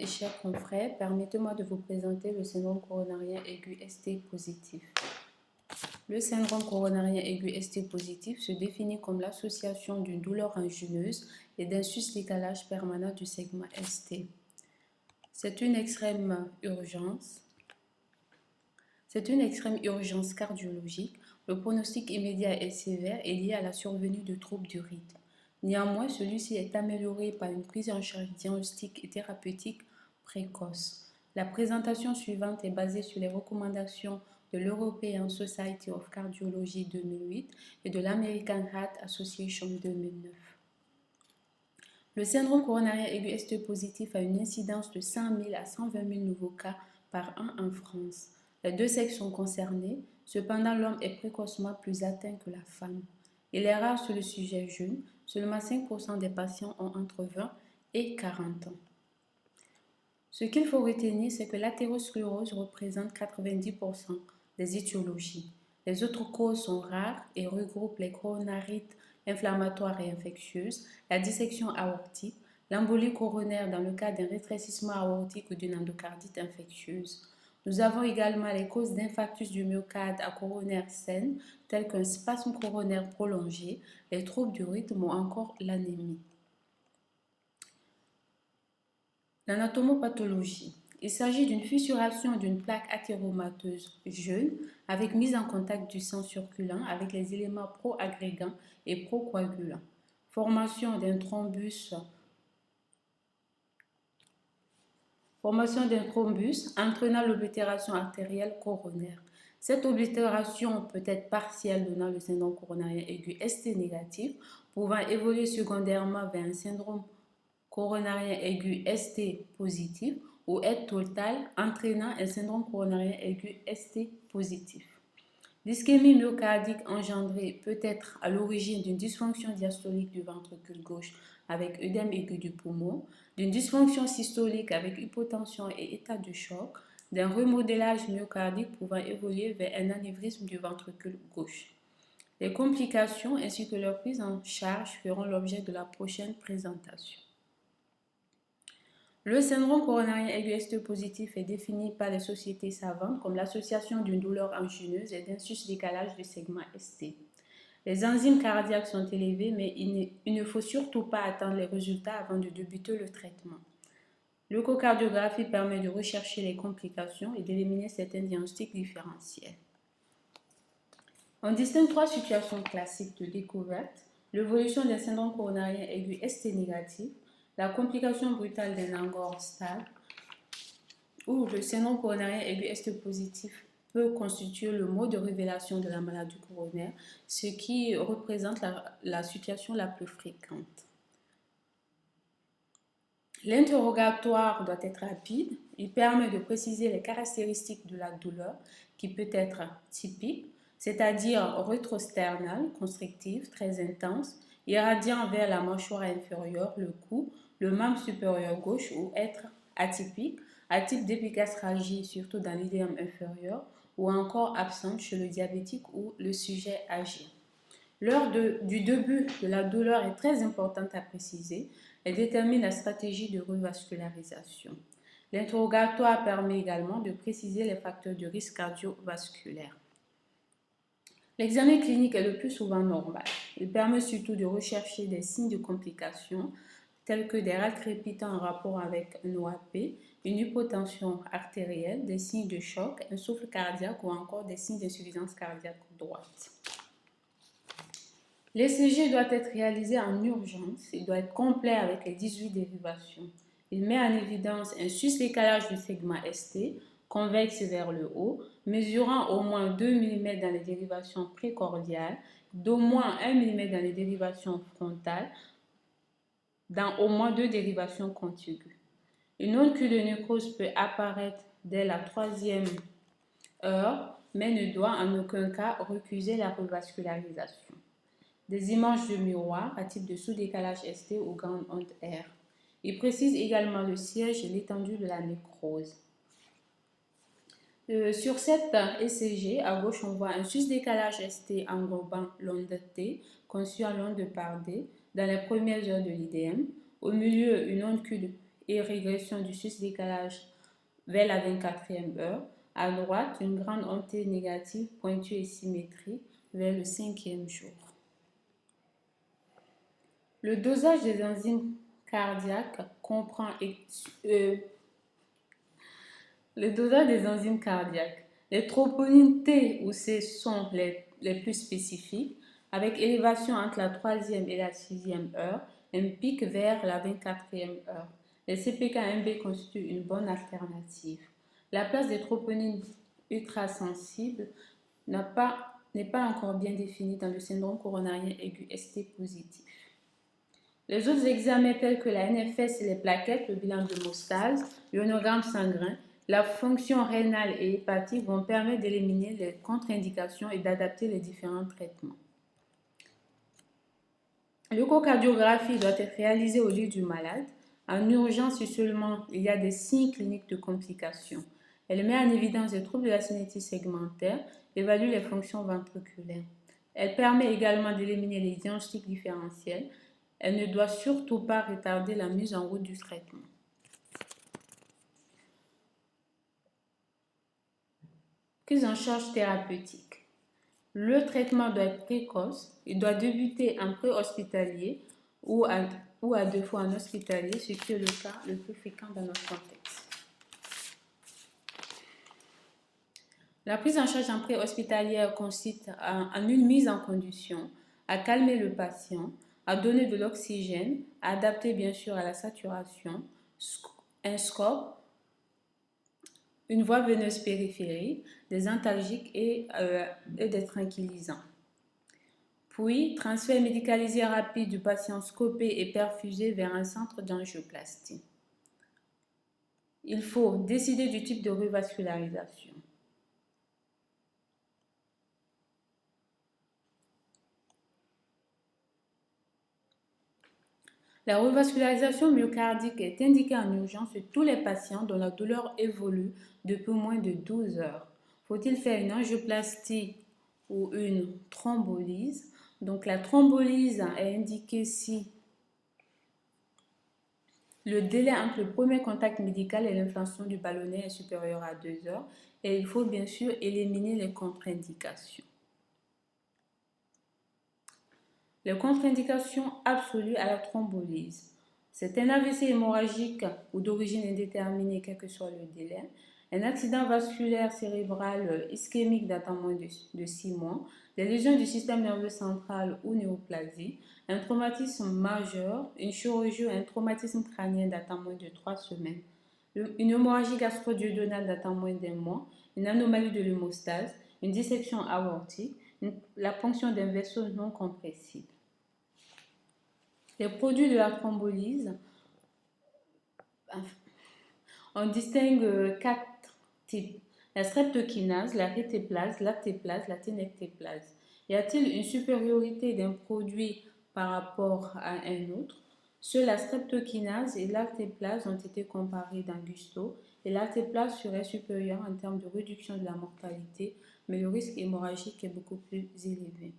et chers confrères, permettez-moi de vous présenter le syndrome coronarien aigu ST positif. Le syndrome coronarien aigu ST positif se définit comme l'association d'une douleur angineuse et d'un sus-décalage permanent du segment ST. C'est une extrême urgence cardiologique. Le pronostic immédiat est sévère et lié à la survenue de troubles du rythme. Néanmoins, celui-ci est amélioré par une prise en charge diagnostique et thérapeutique précoce. La présentation suivante est basée sur les recommandations de l'European Society of Cardiology 2008 et de l'American Heart Association 2009. Le syndrome coronarien aigu ST positif a une incidence de 5 000 à 120 000 nouveaux cas par an en France. Les deux sexes sont concernés, cependant l'homme est précocement plus atteint que la femme. Il est rare sur le sujet jeune, seulement 5% des patients ont entre 20 et 40 ans. Ce qu'il faut retenir, c'est que l'athérosclérose représente 90% des étiologies. Les autres causes sont rares et regroupent les coronarites inflammatoires et infectieuses, la dissection aortique, l'embolie coronaire dans le cas d'un rétrécissement aortique ou d'une endocardite infectieuse. Nous avons également les causes d'infarctus du myocarde à coronaire saine, tels qu'un spasme coronaire prolongé, les troubles du rythme ou encore l'anémie. L'anatomopathologie. Il s'agit d'une fissuration d'une plaque athéromateuse jeune avec mise en contact du sang circulant avec les éléments proagrégants et procoagulants. Formation d'un thrombus entraînant l'oblitération artérielle coronaire. Cette oblitération peut être partielle donnant le syndrome coronarien aigu ST négatif, pouvant évoluer secondairement vers un syndrome coronarien aigu ST positif ou être totale entraînant un syndrome coronarien aigu ST positif. L'ischémie myocardique engendrée peut être à l'origine d'une dysfonction diastolique du ventricule gauche avec œdème aigu du poumon, d'une dysfonction systolique avec hypotension et état de choc, d'un remodélage myocardique pouvant évoluer vers un anévrisme du ventricule gauche. Les complications ainsi que leur prise en charge feront l'objet de la prochaine présentation. Le syndrome coronarien aigu ST positif est défini par les sociétés savantes comme l'association d'une douleur angineuse et d'un sus-décalage du segment ST. Les enzymes cardiaques sont élevées, mais il ne faut surtout pas attendre les résultats avant de débuter le traitement. L'échocardiographie permet de rechercher les complications et d'éliminer certains diagnostics différentiels. On distingue trois situations classiques de découverte: l'évolution d'un syndrome coronarien aigu ST négatif, la complication brutale d'un angor stable, où le syndrome coronarien aigu ST positif peut constituer le mode de révélation de la maladie coronaire, ce qui représente la situation la plus fréquente. L'interrogatoire doit être rapide. Il permet de préciser les caractéristiques de la douleur qui peut être typique, c'est-à-dire rétrosternale, constrictive, très intense, irradiant vers la mâchoire inférieure, le cou, le membre supérieur gauche, ou être atypique, à type d'épigastralgie, surtout dans l'iléum inférieur, ou encore absente chez le diabétique ou le sujet âgé. L'heure du début de la douleur est très importante à préciser. Elle détermine la stratégie de revascularisation. L'interrogatoire permet également de préciser les facteurs de risque cardiovasculaire. L'examen clinique est le plus souvent normal. Il permet surtout de rechercher des signes de complications tels que des râles crépitants en rapport avec un OAP, une hypotension artérielle, des signes de choc, un souffle cardiaque ou encore des signes d'insuffisance cardiaque droite. L'ECG doit être réalisé en urgence. Il doit être complet avec les 18 dérivations. Il met en évidence un sus-décalage du segment ST, convexe vers le haut, mesurant au moins 2 mm dans les dérivations précordiales, d'au moins 1 mm dans les dérivations frontales, dans au moins 2 dérivations contiguës. Une autre queue de nécrose peut apparaître dès la 3e heure, mais ne doit en aucun cas recuser la revascularisation. Des images de miroir à type de sous-décalage ST ou grande onde R. Il précise également le siège et l'étendue de la nécrose. Sur cette ECG, à gauche, on voit un sus-décalage ST englobant l'onde T, conçu en l'onde par D, dans les premières heures de l'IDM. Au milieu, une onde Q et régression du sus-décalage vers la 24e heure. À droite, une grande montée négative pointue et symétrique vers le 5e jour. Le dosage des enzymes cardiaques comprend le dosage des enzymes cardiaques. Les troponines T ou C sont les plus spécifiques, avec élévation entre la 3e et la 6e heure, un pic vers la 24e heure. Les CPK-MB constituent une bonne alternative. La place des troponines ultrasensibles n'est pas encore bien définie dans le syndrome coronarien aigu ST positif. Les autres examens tels que la NFS et les plaquettes, le bilan d'hémostase, l'ionogramme sanguin, la fonction rénale et hépatique vont permettre d'éliminer les contre-indications et d'adapter les différents traitements. L'échocardiographie doit être réalisée au lit du malade. En urgence, si seulement il y a des signes cliniques de complications. Elle met en évidence les troubles de la cinétique segmentaire, évalue les fonctions ventriculaires. Elle permet également d'éliminer les diagnostics différentiels. Elle ne doit surtout pas retarder la mise en route du traitement. Prise en charge thérapeutique. Le traitement doit être précoce. Il doit débuter en pré-hospitalier ou à 2 fois en hospitalier, ce qui est le cas le plus fréquent dans notre contexte. La prise en charge en pré-hospitalière consiste en une mise en condition à calmer le patient, à donner de l'oxygène, à adapter bien sûr à la saturation, un scope, une voie veineuse périphérique, des antalgiques et des tranquillisants. Puis, transfert médicalisé rapide du patient scopé et perfusé vers un centre d'angioplastie. Il faut décider du type de revascularisation. La revascularisation myocardique est indiquée en urgence sur tous les patients dont la douleur évolue depuis moins de 12 heures. Faut-il faire une angioplastie ou une thrombolyse? Donc la thrombolyse est indiquée si le délai entre le premier contact médical et l'inflammation du ballonnet est supérieur à 2 heures et il faut bien sûr éliminer les contre-indications. Les contre-indications absolues à la thrombolyse. C'est un AVC hémorragique ou d'origine indéterminée, quel que soit le délai, un accident vasculaire cérébral ischémique datant moins de 6 mois, des lésions du système nerveux central ou néoplasie, un traumatisme majeur, une chirurgie ou un traumatisme crânien datant moins de 3 semaines, une hémorragie gastro-duodénale datant moins d'1 mois, une anomalie de l'hémostase, une dissection aortique, la ponction d'un vaisseau non compressible. Les produits de la thrombolyse, on distingue 4 types. La streptokinase, la rétéplase, l'actéplase, la ténectéplase. Y a-t-il une supériorité d'un produit par rapport à un autre? Seuls la streptokinase et l'actéplase ont été comparés dans Gusto et l'actéplase serait supérieur en termes de réduction de la mortalité, mais le risque hémorragique est beaucoup plus élevé.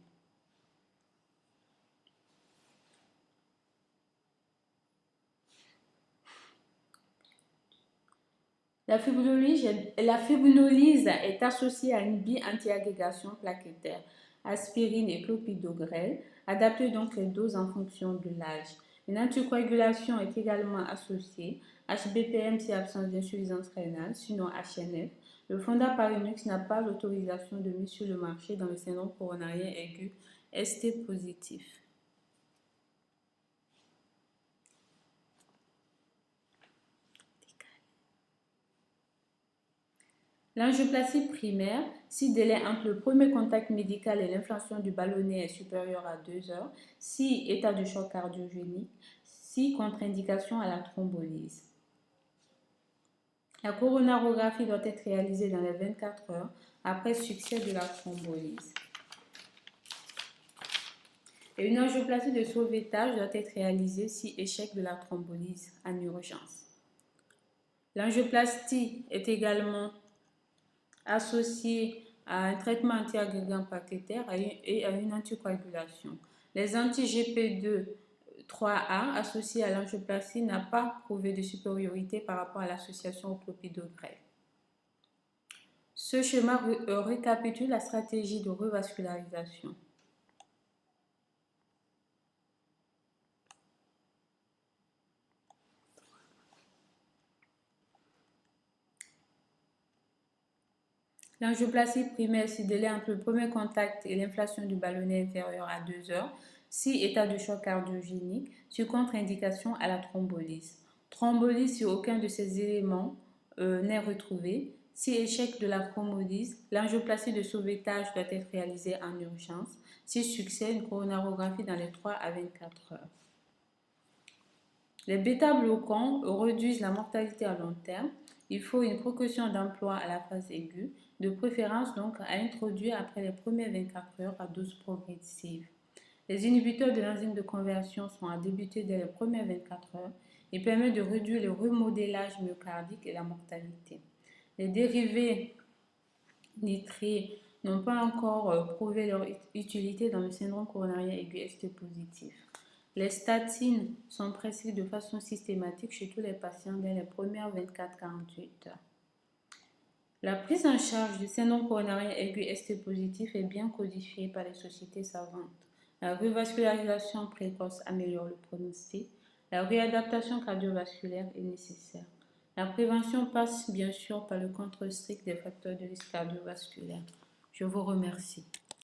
La fibrinolyse est associée à une bi-antiagrégation plaquettaire, aspirine et clopidogrel, adaptée donc les doses en fonction de l'âge. Une anticoagulation est également associée, HBPM si absence d'insuffisance rénale, sinon HNF. Le Fonda Parinux n'a pas l'autorisation de mise sur le marché dans le syndrome coronarien aigu ST positif. L'angioplastie primaire, si délai entre le premier contact médical et l'inflammation du ballonnet est supérieur à 2 heures, si état de choc cardiogénique, si contre-indication à la thrombolyse. La coronarographie doit être réalisée dans les 24 heures après succès de la thrombolyse. Et une angioplastie de sauvetage doit être réalisée si échec de la thrombolyse en urgence. L'angioplastie est également associé à un traitement antiagrégant plaquettaire et à une anticoagulation. Les anti-GP2 3A, associé à l'angioplastie, n'a pas prouvé de supériorité par rapport à l'association au clopidogrel. Ce schéma récapitule la stratégie de revascularisation. L'angioplastie primaire, si délai entre le premier contact et l'inflation du ballonnet inférieur à 2 heures, si état de choc cardiogénique, sur contre-indication à la thrombolyse. Thrombolyse si aucun de ces éléments n'est retrouvé. Si échec de la thrombolyse, l'angioplastie de sauvetage doit être réalisée en urgence. Si succès, une coronarographie dans les 3 à 24 heures. Les bêta-bloquants réduisent la mortalité à long terme. Il faut une précaution d'emploi à la phase aiguë, de préférence donc à introduire après les premières 24 heures à dose progressive. Les inhibiteurs de l'enzyme de conversion sont à débuter dès les premières 24 heures et permettent de réduire le remodélage myocardique et la mortalité. Les dérivés nitrés n'ont pas encore prouvé leur utilité dans le syndrome coronarien aigu ST positif. Les statines sont prescrites de façon systématique chez tous les patients dès les premières 24-48 heures. La prise en charge du syndrome coronarien aigu ST positif est bien codifiée par les sociétés savantes. La revascularisation précoce améliore le pronostic. La réadaptation cardiovasculaire est nécessaire. La prévention passe bien sûr par le contrôle strict des facteurs de risque cardiovasculaire. Je vous remercie.